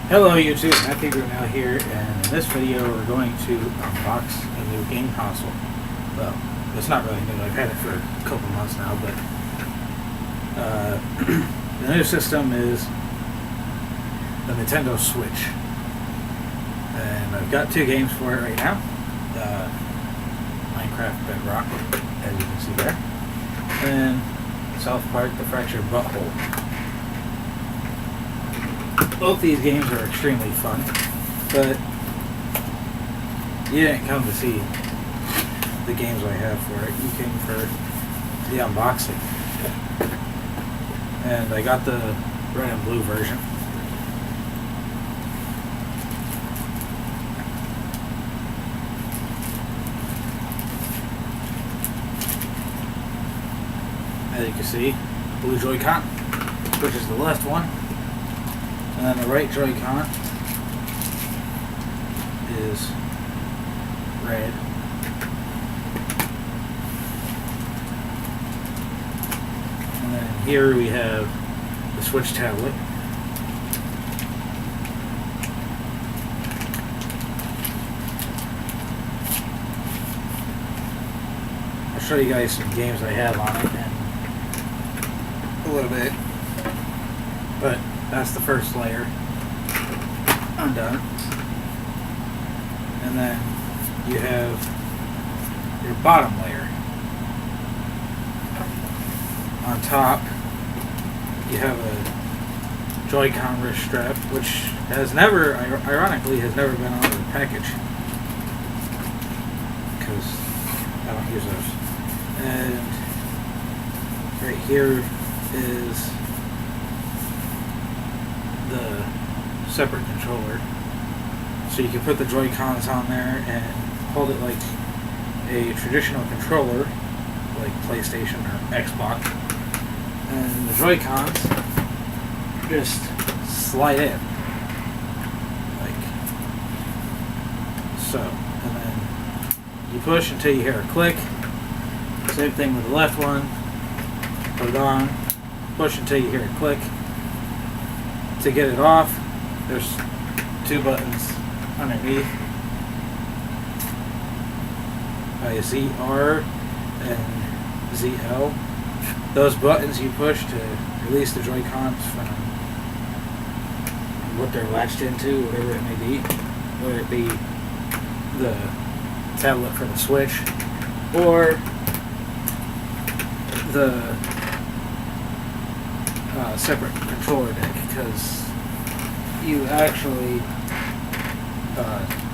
Hello YouTube, Matthew now here, and in this video we're going to unbox a new game console. Well, it's not really new, I've had it for a couple months now, but the new system is the Nintendo Switch. And I've got two games for it right now. Minecraft Bedrock, as you can see there, and South Park The Fractured Butthole. Both these games are extremely fun, but you didn't come to see the games I have for it. You came for the unboxing. And I got the red and blue version. As you can see, blue Joy-Con, which is the left one. And then the right Joy-Con is red. And then here we have the Switch tablet. I'll show you guys some games I have on it in a little bit. But that's the first layer undone. And then you have your bottom layer. On top, you have a Joy-Con wrist strap, which has never, ironically, has never been on the package. Because I don't use those. And right here is the separate controller, so you can put the Joy-Cons on there and hold it like a traditional controller, like PlayStation or Xbox, and the Joy-Cons just slide in, like so, and then you push until you hear a click. Same thing with the left one. Put it on, push until you hear a click. To get it off, there's two buttons underneath, S.E.R and ZL. Those buttons you push to release the Joy-Cons from what they're latched into, whatever it may be, whether it be the tablet for the Switch or the separate controller deck, because you actually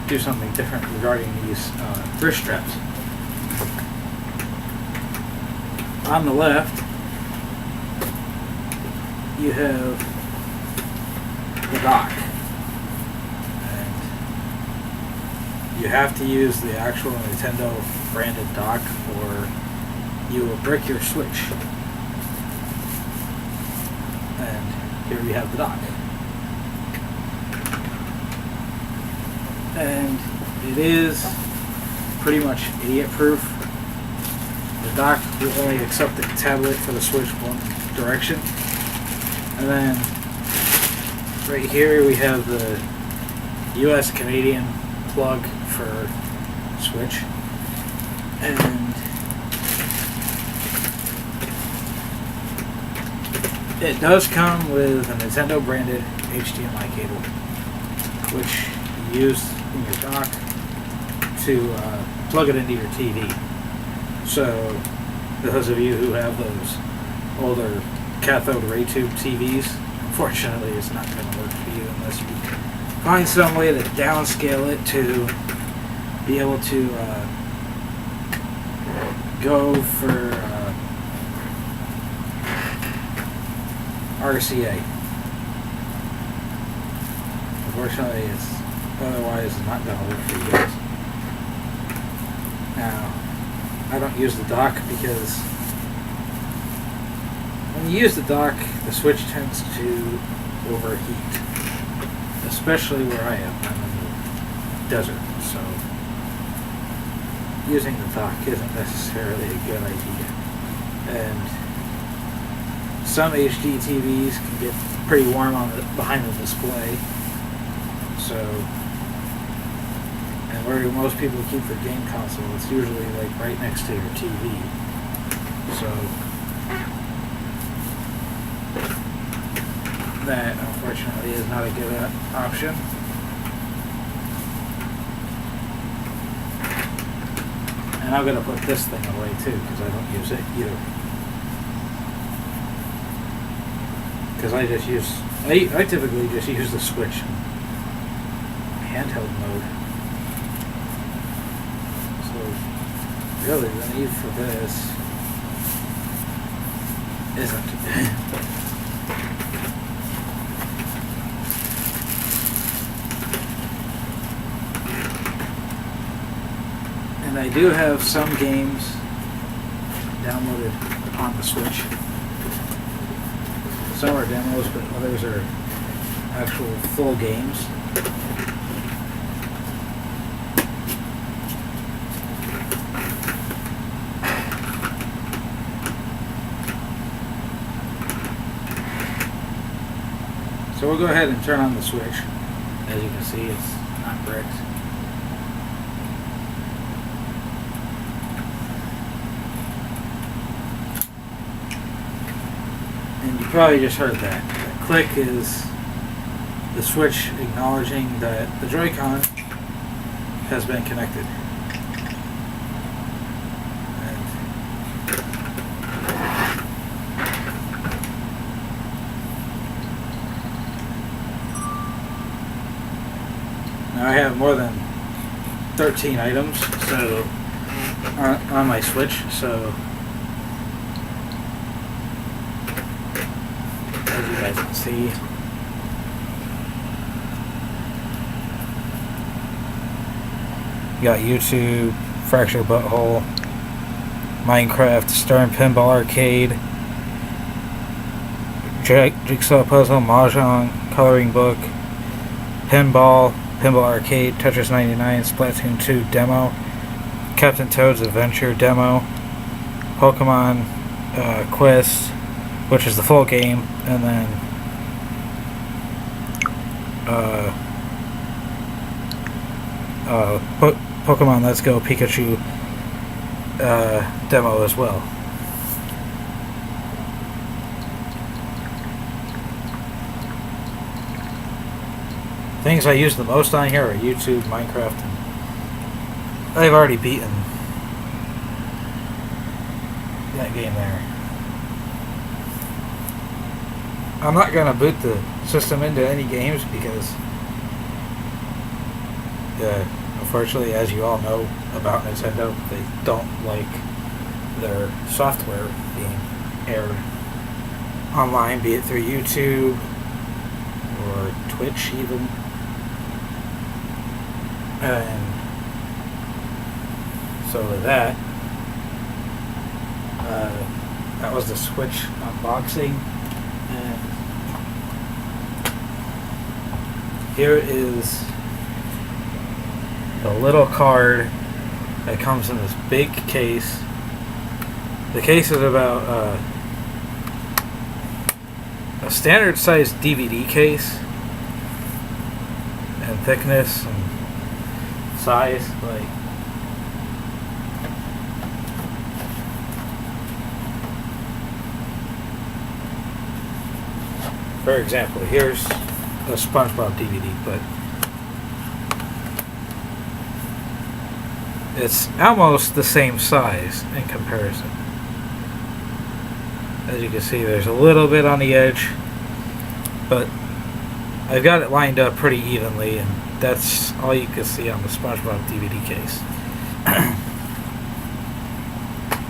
do something different regarding these wrist straps. On the left, you have the dock, and you have to use the actual Nintendo branded dock or you will break your Switch. And here we have the dock. And it is pretty much idiot-proof. The dock will only accept the tablet for the Switch one direction. And then right here we have the US Canadian plug for Switch. And it does come with a Nintendo branded HDMI cable, which you use in your dock to plug it into your TV. So those of you who have those older cathode ray tube TVs, unfortunately it's not going to work for you unless you find some way to downscale it to be able to go for RCA. Unfortunately, otherwise it's not going to work for you guys. Now, I don't use the dock because when you use the dock, the Switch tends to overheat, especially where I am. I'm in the desert, so using the dock isn't necessarily a good idea. And some HD TVs can get pretty warm on behind the display, So, and where most people keep their game console, it's usually like right next to your TV. So that unfortunately is not a good option. And I'm going to put this thing away too because I don't use it either. Because I typically just use the Switch in handheld mode. So really the need for this isn't. And I do have some games downloaded on the Switch. Some are demos, but others are actual full games. So we'll go ahead and turn on the Switch. As you can see, it's not bricked. And you probably just heard that. That click is the Switch acknowledging that the Joy-Con has been connected. Now I have more than 13 items so on my Switch, so as you guys can see, you got YouTube, Fracture Butthole, Minecraft, S.E.R and Pinball Arcade, Jigsaw Puzzle, Mahjong, Coloring Book, Pinball Arcade, Tetris 99, Splatoon 2 Demo, Captain Toad's Adventure Demo, Pokemon Quest, which is the full game, and then Pokemon Let's Go Pikachu demo as well. Things I use the most on here are YouTube, Minecraft, and I've already beaten that game there. I'm not going to boot the system into any games because unfortunately, as you all know about Nintendo, they don't like their software being aired online, be it through YouTube or Twitch even. And so with that, that was the Switch unboxing, and here is the little card that comes in this big case. The case is about a standard sized DVD case and thickness and size, like for example, here's a SpongeBob DVD, but it's almost the same size in comparison. As you can see, there's a little bit on the edge, but I've got it lined up pretty evenly, and that's all you can see on the SpongeBob DVD case.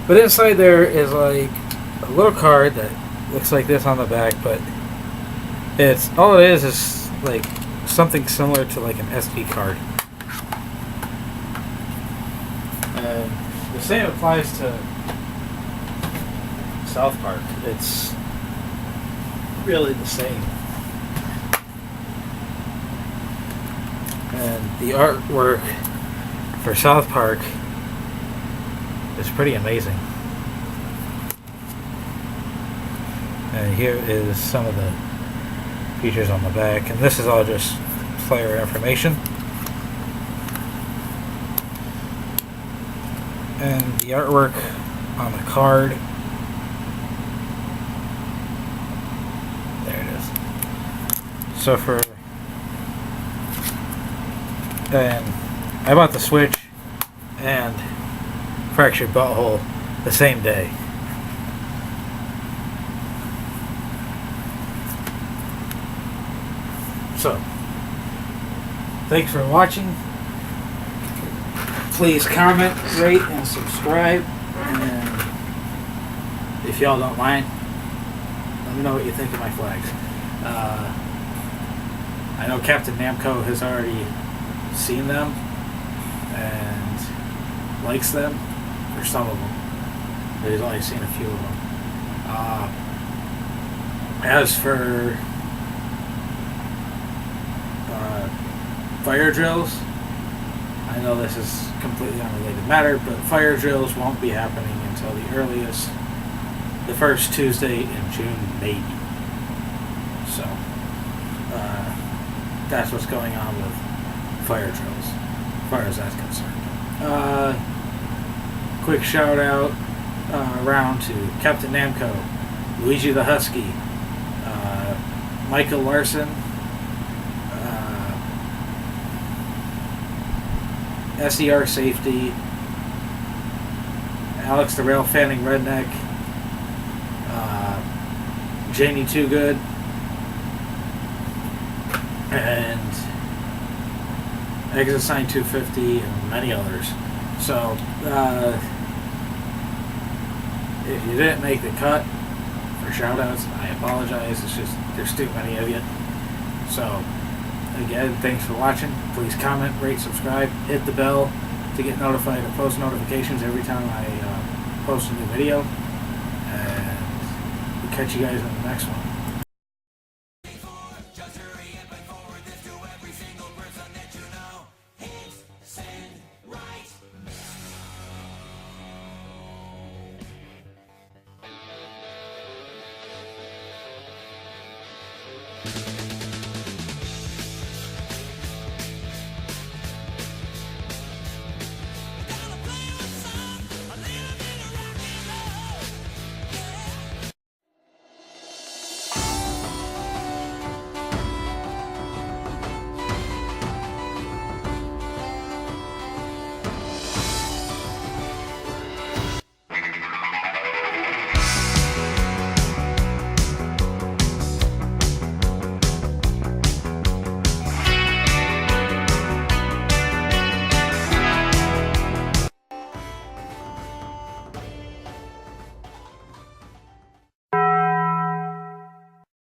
But inside there is like a little card that looks like this on the back, but it's all it is like something similar to like an SD card. And the same applies to South Park. It's really the same. And the artwork for South Park is pretty amazing. And here is some of the features on the back, and this is all just player information. And the artwork on the card. There it is. So and I bought the Switch and Fractured Butthole the same day. So, thanks for watching. Please comment, rate, and subscribe. And if y'all don't mind, let me know what you think of my flags. I know Captain Namco has already seen them and likes them for some of them, but he's only seen a few of them. As for fire drills, I know this is completely unrelated matter, but fire drills won't be happening until the earliest, the first Tuesday in June, maybe. So, that's what's going on with fire drills, as far as that's concerned. Quick shout out around to Captain Namco, Luigi the Husky, Micah Larsen, S.E.R. Safety, Alex the Railfanning Redneck, Janietoogood, and Exit Sign 250, and many others. So, if you didn't make the cut for shoutouts, I apologize. It's just, there's too many of you. So, again, thanks for watching. Please comment, rate, subscribe, hit the bell to get notified of post notifications every time I post a new video. And we'll catch you guys in the next one.